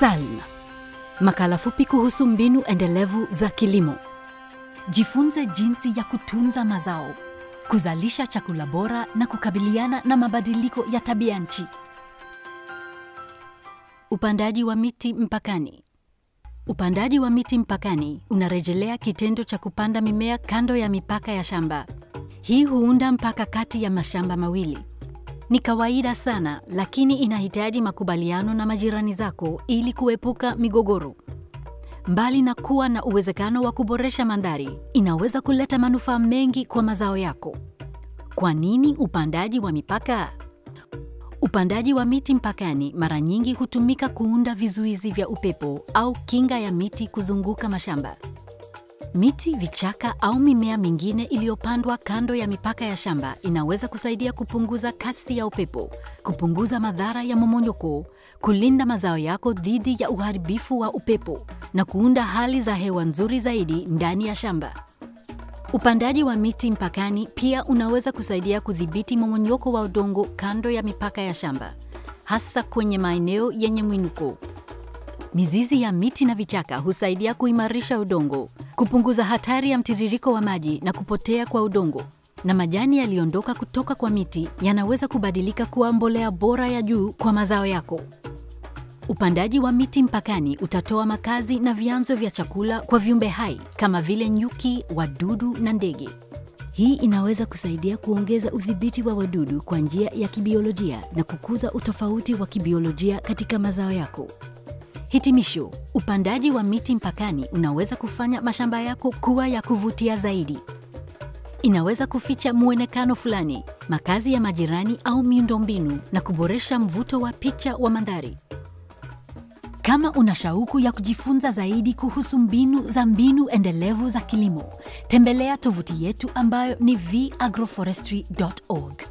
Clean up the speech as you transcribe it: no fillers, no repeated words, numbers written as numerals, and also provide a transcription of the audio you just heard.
SALM, makala fupi kuhusu mbinu endelevu za kilimo. Jifunze jinsi ya kutunza mazao, kuzalisha chakula bora na kukabiliana na mabadiliko ya tabia nchi. Upandaji wa miti mpakani. Upandaji wa miti mpakani unarejelea kitendo cha kupanda mimea kando ya mipaka ya shamba. Hii huunda mpaka kati ya mashamba mawili. Ni kawaida sana, lakini inahitaji makubaliano na majirani zako ili kuepuka migogoro. Mbali na kuwa na uwezekano wa kuboresha mandhari, inaweza kuleta manufaa mengi kwa mazao yako. Kwa nini upandaji wa mipaka? Upandaji wa miti mpakani mara nyingi hutumika kuunda vizuizi vya upepo au kinga ya miti kuzunguka mashamba. Miti, vichaka au mimea mingine iliyopandwa kando ya mipaka ya shamba inaweza kusaidia kupunguza kasi ya upepo, kupunguza madhara ya mmomonyoko, kulinda mazao yako dhidi ya uharibifu wa upepo na kuunda hali za hewa nzuri zaidi ndani ya shamba. Upandaji wa miti mpakani pia unaweza kusaidia kudhibiti mmomonyoko wa udongo kando ya mipaka ya shamba, hasa kwenye maeneo yenye mwinuko. Mizizi ya miti na vichaka husaidia kuimarisha udongo, kupunguza hatari ya mtiririko wa maji na kupotea kwa udongo, na majani yaliondoka kutoka kwa miti yanaweza kubadilika kuwa mbolea bora ya juu kwa mazao yako. Upandaji wa miti mpakani utatoa makazi na vyanzo vya chakula kwa viumbe hai kama vile nyuki, wadudu na ndege. Hii inaweza kusaidia kuongeza udhibiti wa wadudu kwa njia ya kibiolojia na kukuza utofauti wa kibiolojia katika mazao yako. Hitimisho, upandaji wa miti mpakani unaweza kufanya mashamba yako kuwa ya kuvutia zaidi. Inaweza kuficha muonekano fulani, makazi ya majirani au miundombinu na kuboresha mvuto wa picha wa mandhari. Kama una shauku ya kujifunza zaidi kuhusu mbinu endelevu za kilimo, tembelea tovuti yetu ambayo ni vagroforestry.org.